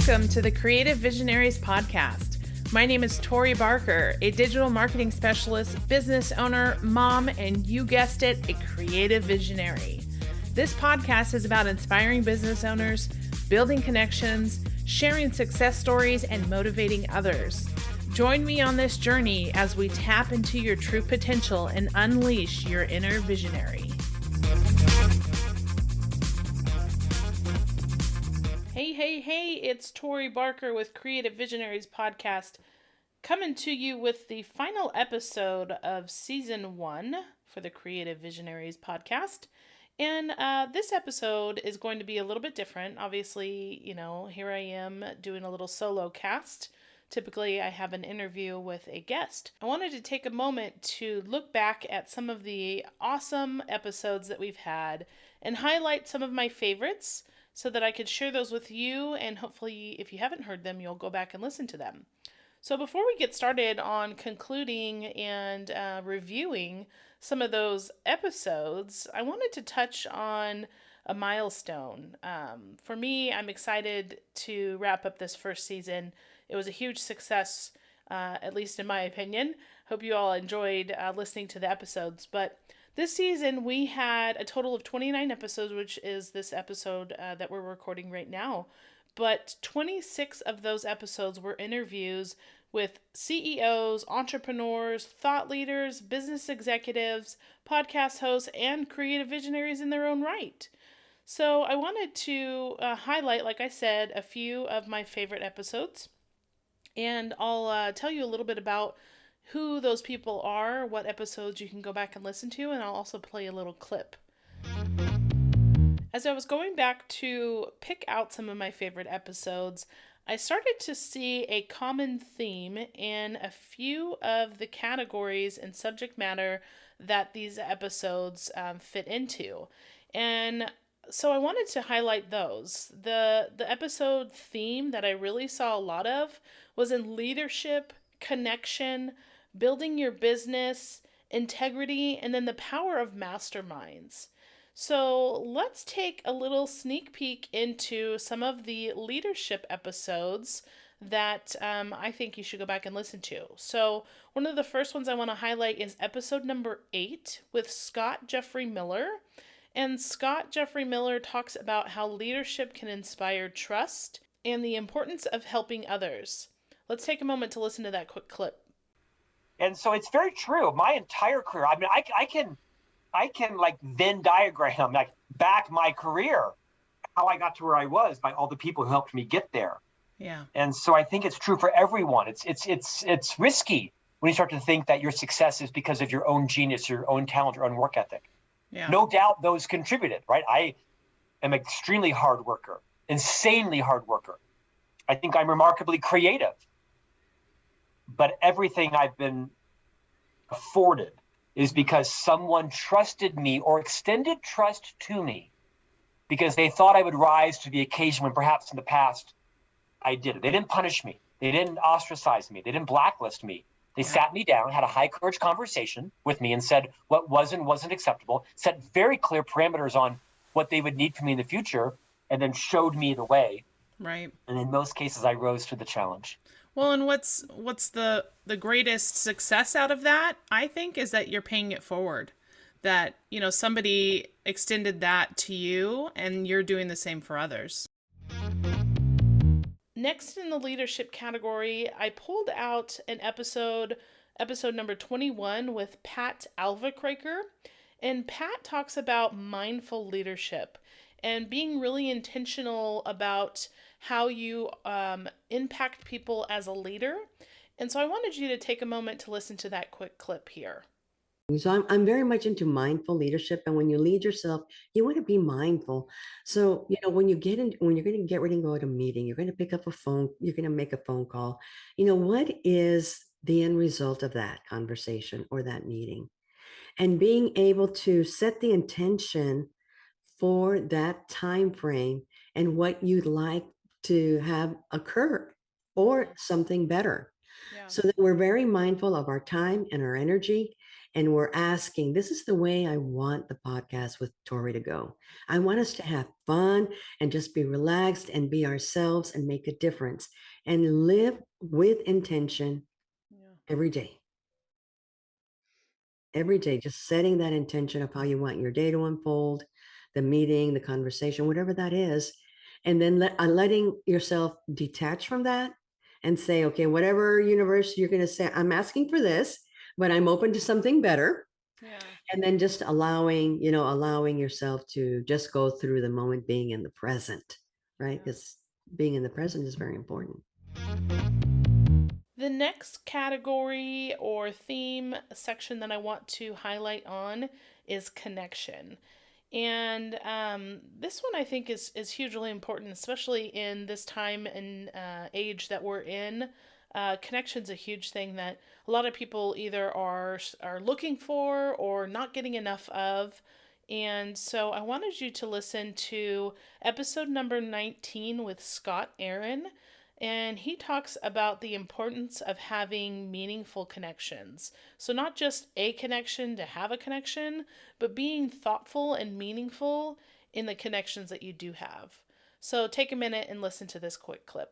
Welcome to the Creative Visionaries Podcast. My name is Tori Barker, a digital marketing specialist, business owner, mom, and you guessed it, a creative visionary. This podcast is about inspiring business owners, building connections, sharing success stories, and motivating others. Join me on this journey as we tap into your true potential and unleash your inner visionary. Hey, it's Tori Barker with Creative Visionaries Podcast, coming to you with the final episode of Season 1 for the Creative Visionaries Podcast. And this episode is going to be a little bit different. Obviously, here I am doing a little solo cast. Typically, I have an interview with a guest. I wanted to take a moment to look back at some of the awesome episodes that we've had and highlight some of my favorites so that I could share those with you, and hopefully, if you haven't heard them, you'll go back and listen to them. So before we get started on concluding and reviewing some of those episodes, I wanted to touch on a milestone. For me, I'm excited to wrap up this first season. It was a huge success, at least in my opinion. Hope you all enjoyed listening to the episodes. But this season, we had a total of 29 episodes, which is this episode that we're recording right now. But 26 of those episodes were interviews with CEOs, entrepreneurs, thought leaders, business executives, podcast hosts, and creative visionaries in their own right. So I wanted to highlight, like I said, a few of my favorite episodes. And I'll tell you a little bit about who those people are, what episodes you can go back and listen to, and I'll also play a little clip. As I was going back to pick out some of my favorite episodes, I started to see a common theme in a few of the categories and subject matter that these episodes fit into. And so I wanted to highlight those. The episode theme that I really saw a lot of was in leadership, connection, building your business, integrity, and then the power of masterminds. So let's take a little sneak peek into some of the leadership episodes that I think you should go back and listen to. So one of the first ones I want to highlight is episode number 8 with Scott Jeffrey Miller. And Scott Jeffrey Miller talks about how leadership can inspire trust and the importance of helping others. Let's take a moment to listen to that quick clip. And so it's very true. My entire career, I mean, I can like Venn diagram, like back my career, how I got to where I was by all the people who helped me get there. Yeah. And so I think it's true for everyone. It's risky when you start to think that your success is because of your own genius, your own talent, your own work ethic. Yeah. No doubt those contributed, right? I am an extremely hard worker, insanely hard worker. I think I'm remarkably creative. But everything I've been afforded is because someone trusted me or extended trust to me because they thought I would rise to the occasion when perhaps in the past I didn't. They didn't punish me. They didn't ostracize me. They didn't blacklist me. They sat me down, had a high courage conversation with me and said what was and wasn't acceptable, set very clear parameters on what they would need from me in the future, and then showed me the way. Right. And in most cases, I rose to the challenge. Well, and what's the greatest success out of that, I think, is that you're paying it forward. That, somebody extended that to you and you're doing the same for others. Next in the leadership category, I pulled out an episode number 21 with Pat Alva-Kraker. And Pat talks about mindful leadership and being really intentional about how you impact people as a leader. And so I wanted you to take a moment to listen to that quick clip here. So I'm very much into mindful leadership. And when you lead yourself, you want to be mindful. So, when you're going to get ready to go to a meeting, you're going to pick up a phone, you're going to make a phone call. What is the end result of that conversation or that meeting? And being able to set the intention for that time frame and what you'd like to have occur or something better. Yeah. So that we're very mindful of our time and our energy and we're asking, this is the way I want the podcast with Tori to go. I want us to have fun and just be relaxed and be ourselves and make a difference and live with intention every day. Every day, just setting that intention of how you want your day to unfold, the meeting, the conversation, whatever that is. And then letting yourself detach from that and say, okay, whatever universe you're going to say, I'm asking for this, but I'm open to something better. Yeah. And then just allowing yourself to just go through the moment, being in the present, right? Because being in the present is very important. The next category or theme section that I want to highlight on is connection. And this one I think is hugely important, especially in this time and age that we're in. Connection's a huge thing that a lot of people either are looking for or not getting enough of. And so I wanted you to listen to episode number 19 with Scott Aaron. And he talks about the importance of having meaningful connections. So, not just a connection to have a connection, but being thoughtful and meaningful in the connections that you do have. So, take a minute and listen to this quick clip.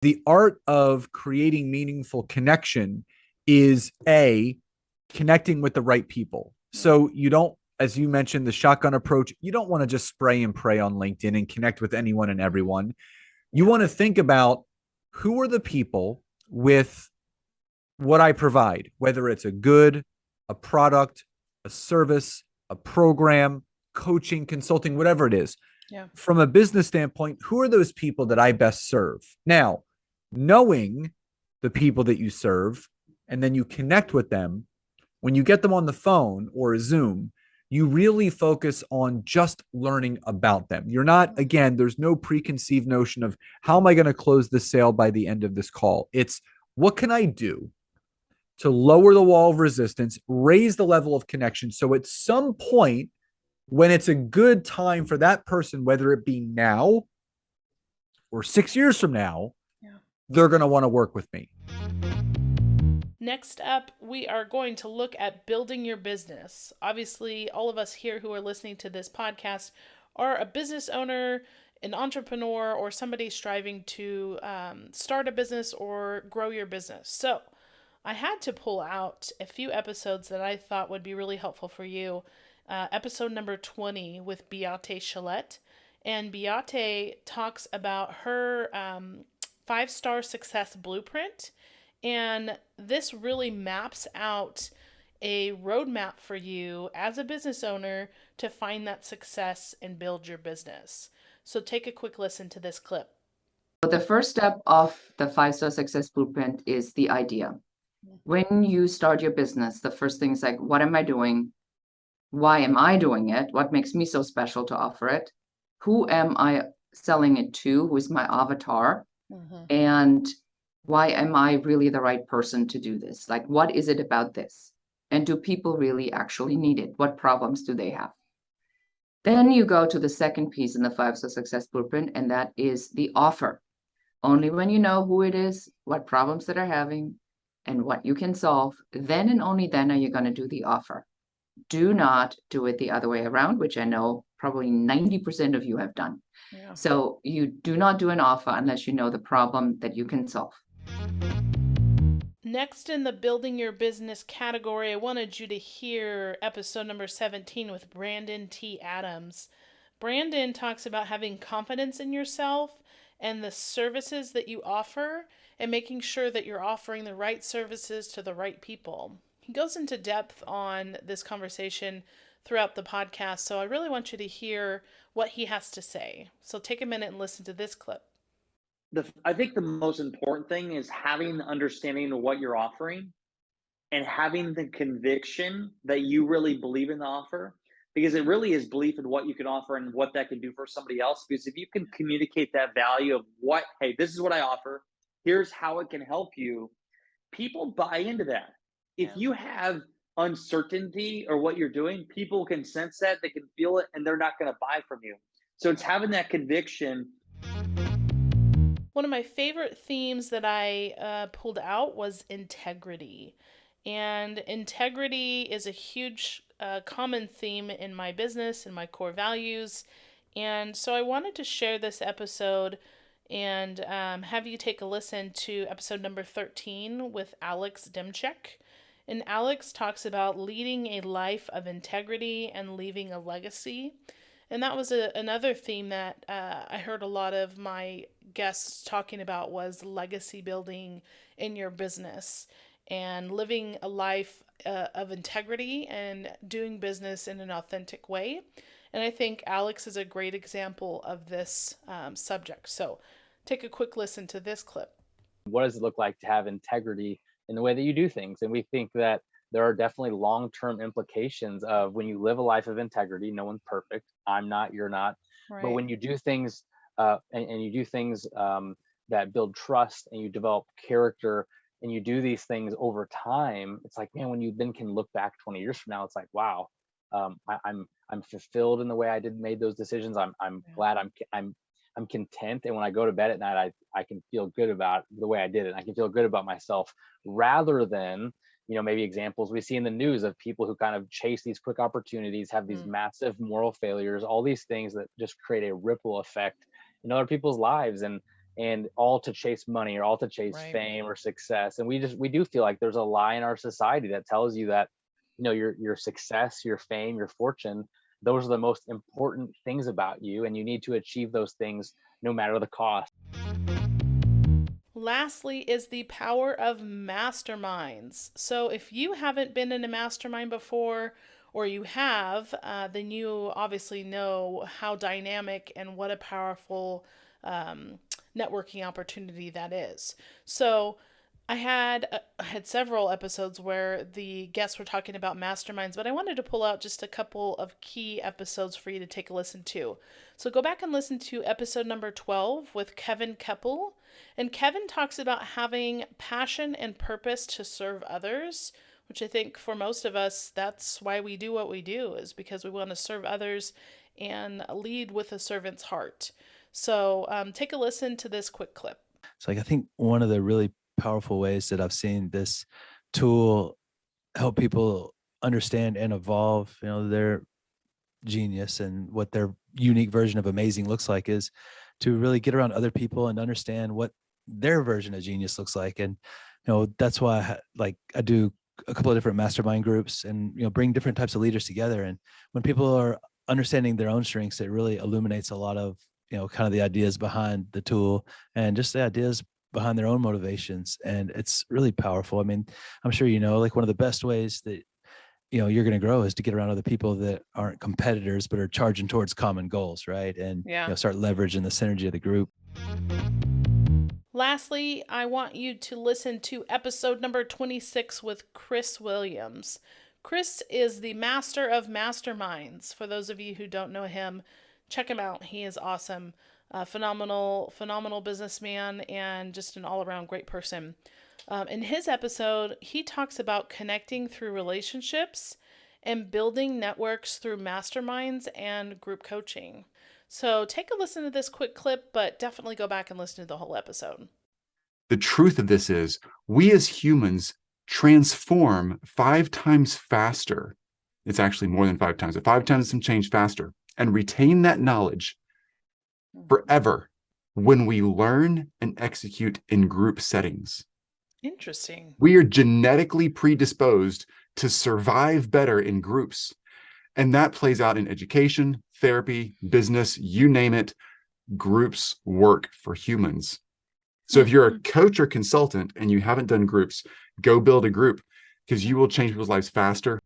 The art of creating meaningful connection is connecting with the right people. So, you don't, as you mentioned, the shotgun approach, you don't want to just spray and pray on LinkedIn and connect with anyone and everyone. You want to think about, who are the people with what I provide, whether it's a good, a product, a service, a program, coaching, consulting, whatever it is. Yeah. From a business standpoint, who are those people that I best serve? Now, knowing the people that you serve, and then you connect with them, when you get them on the phone or a Zoom, you really focus on just learning about them. You're not, again, there's no preconceived notion of how am I going to close this sale by the end of this call? It's what can I do to lower the wall of resistance, raise the level of connection. So at some point, when it's a good time for that person, whether it be now or 6 years from now, they're going to want to work with me. Next up, we are going to look at building your business. Obviously, all of us here who are listening to this podcast are a business owner, an entrepreneur, or somebody striving to start a business or grow your business. So I had to pull out a few episodes that I thought would be really helpful for you. Episode number 20 with Beate Chelette. And Beate talks about her 5-star success blueprint. And this really maps out a roadmap for you as a business owner to find that success and build your business. So take a quick listen to this clip. The first step of the 5-star success blueprint is the idea. When you start your business, the first thing is like, what am I doing? Why am I doing it? What makes me so special to offer it? Who am I selling it to? Who is my avatar? And why am I really the right person to do this? Like, what is it about this? And do people really actually need it? What problems do they have? Then you go to the second piece in the 5-star success blueprint, and that is the offer. Only when you know who it is, what problems that are having, and what you can solve, then and only then are you going to do the offer. Do not do it the other way around, which I know probably 90% of you have done. Yeah. So you do not do an offer unless you know the problem that you can solve. Next in the building your business category, I wanted you to hear episode number 17 with Brandon T. Adams. Brandon talks about having confidence in yourself and the services that you offer and making sure that you're offering the right services to the right people. He goes into depth on this conversation throughout the podcast, so I really want you to hear what he has to say. So take a minute and listen to this clip. I think the most important thing is having the understanding of what you're offering and having the conviction that you really believe in the offer, because it really is belief in what you can offer and what that can do for somebody else. Because if you can communicate that value of what, hey, this is what I offer, here's how it can help you, people buy into that. If you have uncertainty or what you're doing, people can sense that, they can feel it, and they're not going to buy from you. So it's having that conviction. One of my favorite themes that I pulled out was integrity. And integrity is a huge common theme in my business and my core values. And so I wanted to share this episode and have you take a listen to episode number 13 with Alex Demczak. And Alex talks about leading a life of integrity and leaving a legacy. And that was another theme that I heard a lot of my guests talking about was legacy building in your business and living a life of integrity and doing business in an authentic way. And I think Alex is a great example of this subject. So take a quick listen to this clip. What does it look like to have integrity in the way that you do things? And we think that there are definitely long-term implications of when you live a life of integrity. No one's perfect. I'm not, you're not. Right. But when you do things and you do things that build trust and you develop character and you do these things over time, it's like, man, when you then can look back 20 years from now, it's like, wow, I'm fulfilled in the way I made those decisions. I'm glad I'm content. And when I go to bed at night, I can feel good about the way I did it. I can feel good about myself rather than, maybe examples we see in the news of people who kind of chase these quick opportunities, have these massive moral failures, all these things that just create a ripple effect in other people's lives and all to chase money or all to chase fame or success. And we do feel like there's a lie in our society that tells you that, your success, your fame, your fortune, those are the most important things about you, and you need to achieve those things no matter the cost. Lastly is the power of masterminds. So if you haven't been in a mastermind before, or you have, then you obviously know how dynamic and what a powerful networking opportunity that is. So I had several episodes where the guests were talking about masterminds, but I wanted to pull out just a couple of key episodes for you to take a listen to. So go back and listen to episode number 12 with Kepple. And Kevin talks about having passion and purpose to serve others, which I think for most of us, that's why we do what we do, is because we want to serve others and lead with a servant's heart. So take a listen to this quick clip. So I think one of the really powerful ways that I've seen this tool help people understand and evolve, their genius and what their unique version of amazing looks like is to really get around other people and understand what their version of genius looks like. And, that's why I do a couple of different mastermind groups and, bring different types of leaders together. And when people are understanding their own strengths, it really illuminates a lot of, kind of the ideas behind the tool and just the ideas behind their own motivations. And it's really powerful. I mean, I'm sure, one of the best ways that, you're going to grow is to get around other people that aren't competitors, but are charging towards common goals. Right. And start leveraging the synergy of the group. Lastly, I want you to listen to episode number 26 with Chris Williams. Chris is the master of masterminds. For those of you who don't know him, check him out. He is awesome. Phenomenal businessman and just an all-around great person. In his episode, he talks about connecting through relationships and building networks through masterminds and group coaching. So take a listen to this quick clip, but definitely go back and listen to the whole episode. The truth of this is we as humans transform 5 times faster. It's actually more than 5 times, but 5 times some change faster, and retain that knowledge forever when we learn and execute in group settings. Interesting. We are genetically predisposed to survive better in groups. And that plays out in education, therapy, business, you name it. Groups work for humans. So if you're a coach or consultant and you haven't done groups, go build a group because you will change people's lives faster.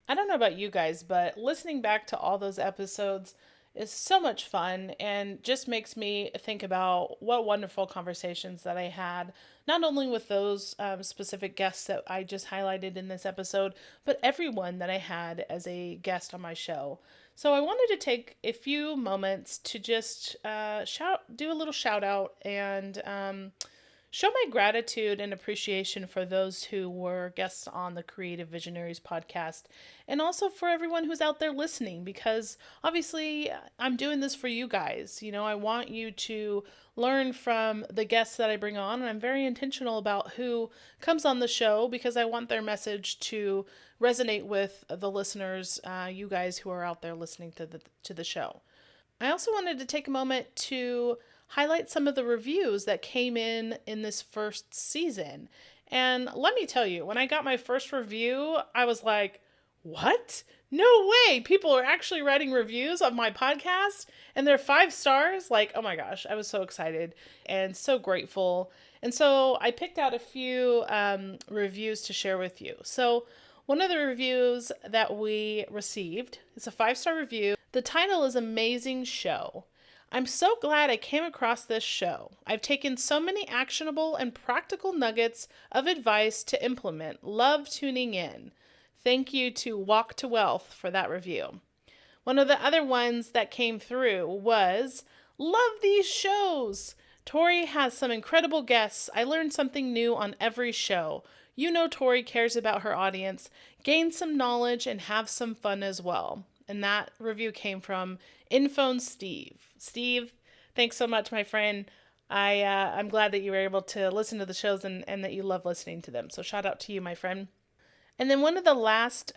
I don't know about you guys, but listening back to all those episodes is so much fun and just makes me think about what wonderful conversations that I had, not only with those specific guests that I just highlighted in this episode, but everyone that I had as a guest on my show. So I wanted to take a few moments to just do a little shout out and show my gratitude and appreciation for those who were guests on the Creative Visionaries podcast, and also for everyone who's out there listening, because obviously I'm doing this for you guys. I want you to learn from the guests that I bring on, and I'm very intentional about who comes on the show because I want their message to resonate with the listeners, you guys who are out there listening to the show. I also wanted to take a moment to highlight some of the reviews that came in this first season. And let me tell you, when I got my first review, I was like, what? No way! People are actually writing reviews of my podcast and they're 5 stars? Like, oh my gosh, I was so excited and so grateful. And so I picked out a few reviews to share with you. So one of the reviews that we received is a 5-star review. The title is Amazing Show. I'm so glad I came across this show. I've taken so many actionable and practical nuggets of advice to implement. Love tuning in. Thank you to Walk to Wealth for that review. One of the other ones that came through was, love these shows. Tori has some incredible guests. I learned something new on every show. Tori cares about her audience. Gain some knowledge and have some fun as well. And that review came from Infone Steve. Steve, thanks so much, my friend. I'm glad that you were able to listen to the shows and that you love listening to them. So shout out to you, my friend. And then one of the last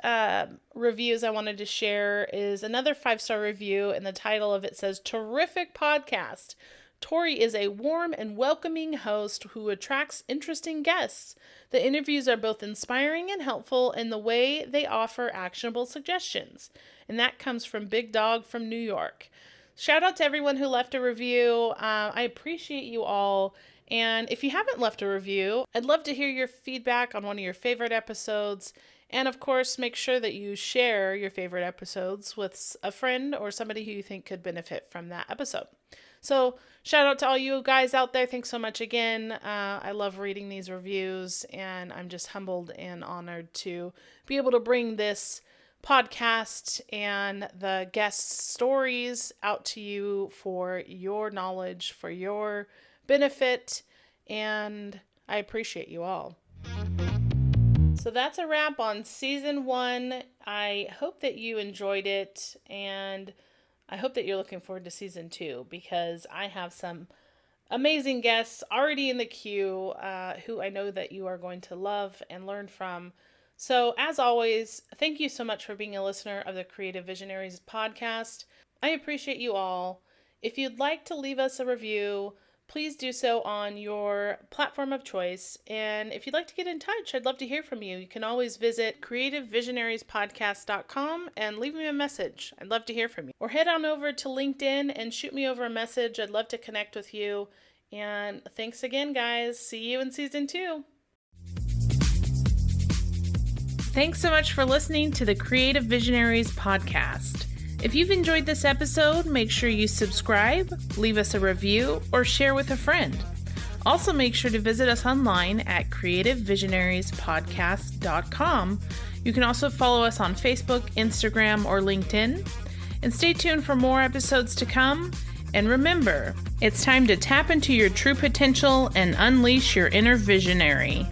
reviews I wanted to share is another 5-star review, and the title of it says, Terrific Podcast. Tori is a warm and welcoming host who attracts interesting guests. The interviews are both inspiring and helpful in the way they offer actionable suggestions. And that comes from Big Dog from New York. Shout out to everyone who left a review. I appreciate you all. And if you haven't left a review, I'd love to hear your feedback on one of your favorite episodes. And of course, make sure that you share your favorite episodes with a friend or somebody who you think could benefit from that episode. So shout out to all you guys out there. Thanks so much again. I love reading these reviews, and I'm just humbled and honored to be able to bring this podcast and the guest stories out to you for your knowledge, for your benefit, and I appreciate you all. So that's a wrap on season 1. I hope that you enjoyed it, and I hope that you're looking forward to season 2, because I have some amazing guests already in the queue who I know that you are going to love and learn from. So as always, thank you so much for being a listener of the Creative Visionaries podcast. I appreciate you all. If you'd like to leave us a review, please do so on your platform of choice. And if you'd like to get in touch, I'd love to hear from you. You can always visit creativevisionariespodcast.com and leave me a message. I'd love to hear from you. Or head on over to LinkedIn and shoot me over a message. I'd love to connect with you. And thanks again, guys. See you in season 2. Thanks so much for listening to the Creative Visionaries podcast. If you've enjoyed this episode, make sure you subscribe, leave us a review, or share with a friend. Also, make sure to visit us online at creativevisionariespodcast.com. You can also follow us on Facebook, Instagram, or LinkedIn. And stay tuned for more episodes to come. And remember, it's time to tap into your true potential and unleash your inner visionary.